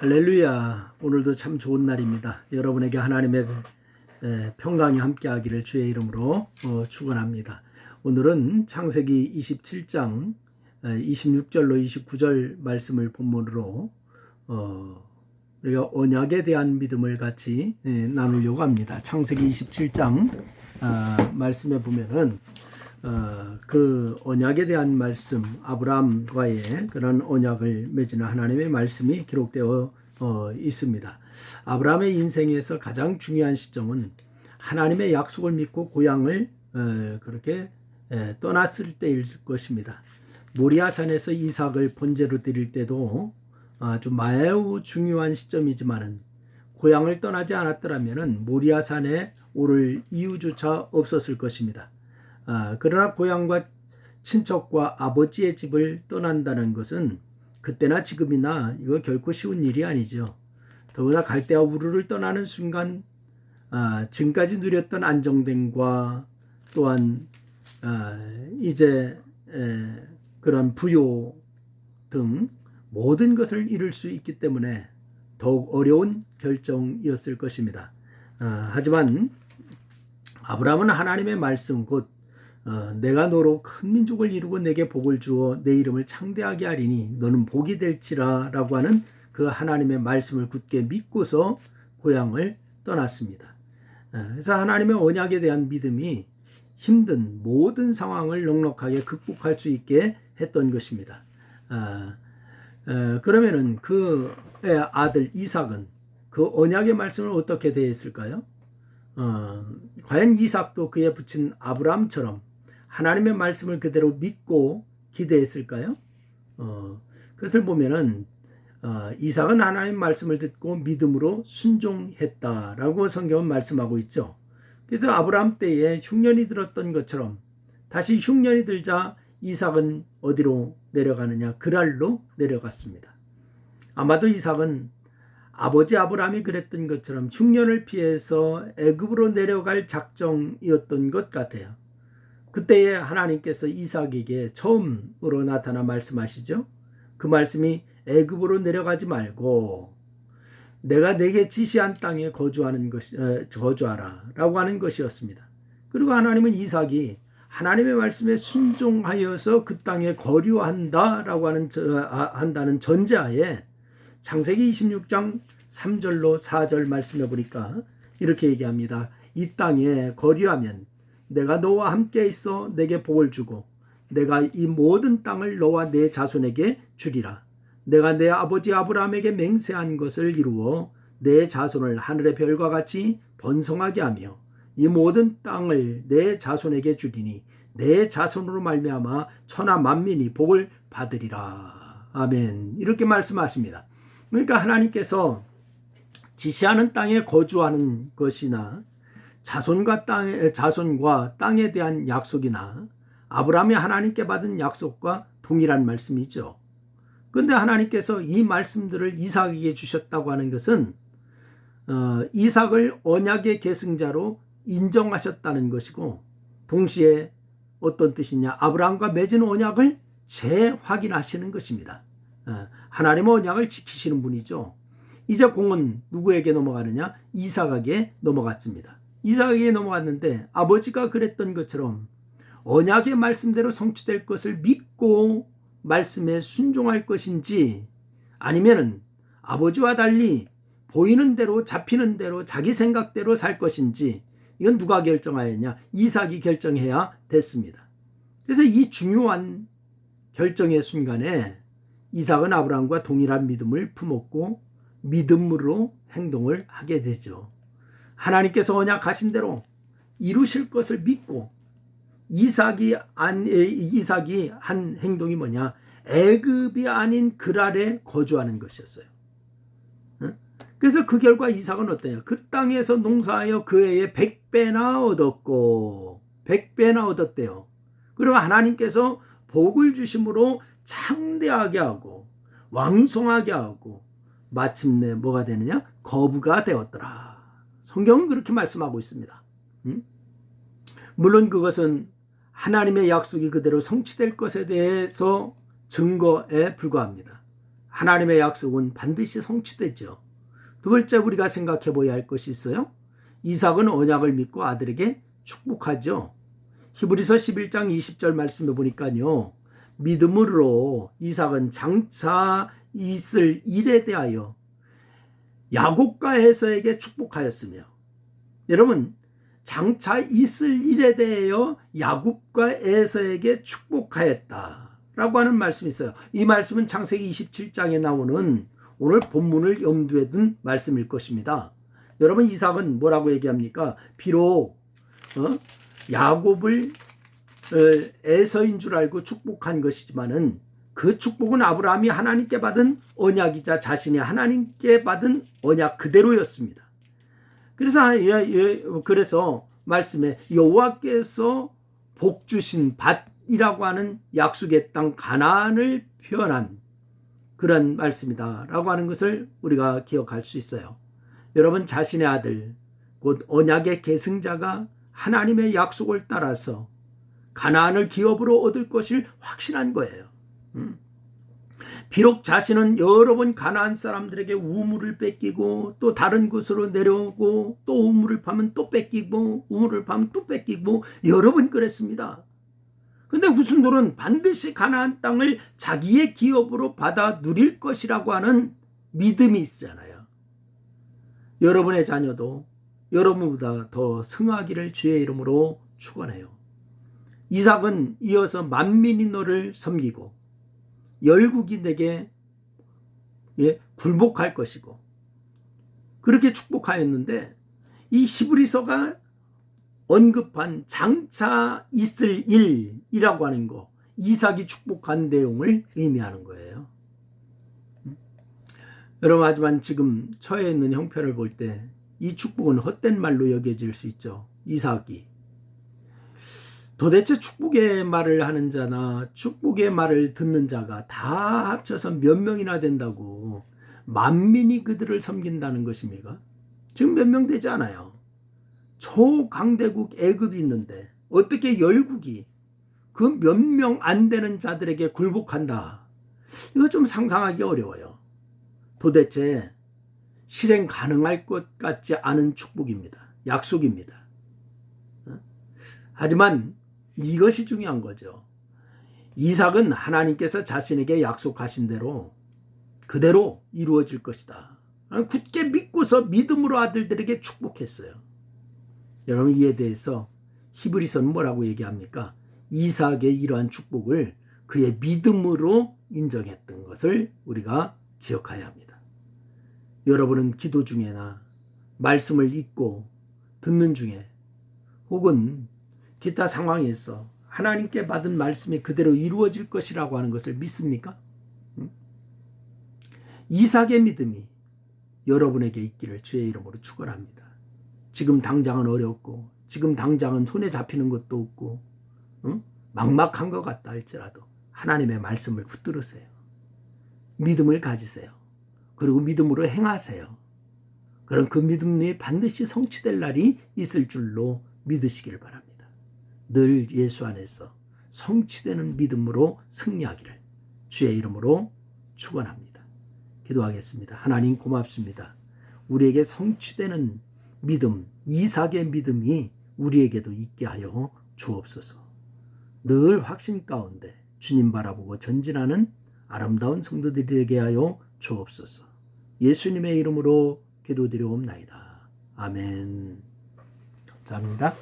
할렐루야. 오늘도 참 좋은 날입니다. 여러분에게 하나님의 평강이 함께하기를 주의 이름으로 축원합니다. 오늘은 창세기 27장 26절로 29절 말씀을 본문으로 우리가 언약에 대한 믿음을 같이 나누려고 합니다. 창세기 27장 말씀에 보면은 그 언약에 대한 말씀, 아브라함과의 그런 언약을 맺는 하나님의 말씀이 기록되어 있습니다. 아브라함의 인생에서 가장 중요한 시점은 하나님의 약속을 믿고 고향을 그렇게 떠났을 때일 것입니다. 모리아산에서 이삭을 번제로 드릴 때도 아주 매우 중요한 시점이지만은 고향을 떠나지 않았더라면 모리아산에 오를 이유조차 없었을 것입니다. 그러나 고향과 친척과 아버지의 집을 떠난다는 것은 그때나 지금이나 이거 결코 쉬운 일이 아니죠. 더구나 갈대아 우르를 떠나는 순간 지금까지 누렸던 안정됨과 또한 이제 그런 부요 등 모든 것을 잃을 수 있기 때문에 더욱 어려운 결정이었을 것입니다. 하지만 아브라함은 하나님의 말씀 곧 내가 너로 큰 민족을 이루고 내게 복을 주어 내 이름을 창대하게 하리니 너는 복이 될지라 라고 하는 그 하나님의 말씀을 굳게 믿고서 고향을 떠났습니다. 그래서 하나님의 언약에 대한 믿음이 힘든 모든 상황을 넉넉하게 극복할 수 있게 했던 것입니다. 그러면은 그의 아들 이삭은 그 언약의 말씀을 어떻게 대했을까요? 과연 이삭도 그의 부친 아브라함처럼 하나님의 말씀을 그대로 믿고 기대했을까요? 그것을 보면은 이삭은 하나님의 말씀을 듣고 믿음으로 순종했다라고 성경은 말씀하고 있죠. 그래서 아브라함 때에 흉년이 들었던 것처럼 다시 흉년이 들자 이삭은 어디로 내려가느냐? 그랄로 내려갔습니다. 아마도 이삭은 아버지 아브라함이 그랬던 것처럼 흉년을 피해서 애굽으로 내려갈 작정이었던 것 같아요. 그때에 하나님께서 이삭에게 처음으로 나타나 말씀하시죠. 그 말씀이 애굽으로 내려가지 말고 내가 내게 지시한 땅에 거주하라 라고 하는 것이었습니다. 그리고 하나님은 이삭이 하나님의 말씀에 순종하여서 그 땅에 거류한다라고 한다는 전제하에 창세기 26장 3절로 4절 말씀해 보니까 이렇게 얘기합니다. 이 땅에 거류하면 내가 너와 함께 있어 내게 복을 주고 내가 이 모든 땅을 너와 내 자손에게 주리라. 내가 내 아버지 아브라함에게 맹세한 것을 이루어 내 자손을 하늘의 별과 같이 번성하게 하며 이 모든 땅을 내 자손에게 주리니 내 자손으로 말미암아 천하 만민이 복을 받으리라. 아멘. 이렇게 말씀하십니다. 그러니까 하나님께서 지시하는 땅에 거주하는 것이나 자손과 땅에 대한 약속이나 아브라함이 하나님께 받은 약속과 동일한 말씀이죠. 그런데 하나님께서 이 말씀들을 이삭에게 주셨다고 하는 것은 이삭을 언약의 계승자로 인정하셨다는 것이고 동시에 어떤 뜻이냐? 아브라함과 맺은 언약을 재확인하시는 것입니다. 하나님의 언약을 지키시는 분이죠. 이제 공은 누구에게 넘어가느냐? 이삭에게 넘어갔습니다. 이삭에게 넘어갔는데 아버지가 그랬던 것처럼 언약의 말씀대로 성취될 것을 믿고 말씀에 순종할 것인지 아니면은 아버지와 달리 보이는 대로 잡히는 대로 자기 생각대로 살 것인지 이건 누가 결정하였냐? 이삭이 결정해야 됐습니다. 그래서 이 중요한 결정의 순간에 이삭은 아브라함과 동일한 믿음을 품었고 믿음으로 행동을 하게 되죠. 하나님께서 언약하신 대로 이루실 것을 믿고 이삭이 한 행동이 뭐냐? 애굽이 아닌 그랄에 거주하는 것이었어요. 그래서 그 결과 이삭은 어떠냐? 그 땅에서 농사하여 그 해에 100배나 얻었고 100배나 얻었대요. 그리고 하나님께서 복을 주심으로 창대하게 하고 왕성하게 하고 마침내 뭐가 되느냐? 거부가 되었더라. 성경은 그렇게 말씀하고 있습니다. 물론 그것은 하나님의 약속이 그대로 성취될 것에 대해서 증거에 불과합니다. 하나님의 약속은 반드시 성취되죠. 두 번째 우리가 생각해 보아야 할 것이 있어요. 이삭은 언약을 믿고 아들에게 축복하죠. 히브리서 11장 20절 말씀에 보니까요. 믿음으로 이삭은 장차 있을 일에 대하여 야곱과 에서에게 축복하였으며, 여러분 장차 있을 일에 대하여 야곱과 에서에게 축복하였다라고 하는 말씀이 있어요. 이 말씀은 창세기 27장에 나오는 오늘 본문을 염두에 둔 말씀일 것입니다. 여러분 이삭은 뭐라고 얘기합니까? 비록 야곱을 에서인 줄 알고 축복한 것이지만은 그 축복은 아브라함이 하나님께 받은 언약이자 자신이 하나님께 받은 언약 그대로였습니다. 그래서 말씀에 여호와께서 복 주신 밭이라고 하는 약속의 땅 가나안을 표현한 그런 말씀이다라고 하는 것을 우리가 기억할 수 있어요. 여러분 자신의 아들 곧 언약의 계승자가 하나님의 약속을 따라서 가나안을 기업으로 얻을 것을 확신한 거예요. 비록 자신은 여러 번 가나안 사람들에게 우물을 뺏기고 또 다른 곳으로 내려오고 또 우물을 파면 또 뺏기고 우물을 파면 또 뺏기고 여러 번 그랬습니다. 근데 후손들은 반드시 가나안 땅을 자기의 기업으로 받아 누릴 것이라고 하는 믿음이 있잖아요. 여러분의 자녀도 여러분보다 더 승하기를 주의 이름으로 축원해요. 이삭은 이어서 만민이 너를 섬기고 열국이 내게 굴복할 것이고 그렇게 축복하였는데, 이 히브리서가 언급한 장차 있을 일이라고 하는 거, 이삭이 축복한 내용을 의미하는 거예요. 여러분 하지만 지금 처해 있는 형편을 볼 때 이 축복은 헛된 말로 여겨질 수 있죠. 이삭이 도대체 축복의 말을 하는 자나 축복의 말을 듣는 자가 다 합쳐서 몇 명이나 된다고 만민이 그들을 섬긴다는 것입니까? 지금 몇 명 되지 않아요. 초강대국 애굽이 있는데 어떻게 열국이 그 몇 명 안 되는 자들에게 굴복한다. 이거 좀 상상하기 어려워요. 도대체 실행 가능할 것 같지 않은 축복입니다. 약속입니다. 하지만 이것이 중요한 거죠. 이삭은 하나님께서 자신에게 약속하신 대로 그대로 이루어질 것이다. 굳게 믿고서 믿음으로 아들들에게 축복했어요. 여러분 이에 대해서 히브리서는 뭐라고 얘기합니까? 이삭의 이러한 축복을 그의 믿음으로 인정했던 것을 우리가 기억해야 합니다. 여러분은 기도 중에나 말씀을 읽고 듣는 중에 혹은 기타 상황에서 하나님께 받은 말씀이 그대로 이루어질 것이라고 하는 것을 믿습니까? 이삭의 믿음이 여러분에게 있기를 주의 이름으로 축원합니다. 지금 당장은 어렵고 지금 당장은 손에 잡히는 것도 없고 막막한 것 같다 할지라도 하나님의 말씀을 붙들으세요. 믿음을 가지세요. 그리고 믿음으로 행하세요. 그럼 그 믿음이 반드시 성취될 날이 있을 줄로 믿으시길 바랍니다. 늘 예수 안에서 성취되는 믿음으로 승리하기를 주의 이름으로 축원합니다. 기도하겠습니다. 하나님 고맙습니다. 우리에게 성취되는 믿음, 이삭의 믿음이 우리에게도 있게 하여 주옵소서. 늘 확신 가운데 주님 바라보고 전진하는 아름다운 성도들이 되게 하여 주옵소서. 예수님의 이름으로 기도드리옵나이다. 아멘. 감사합니다.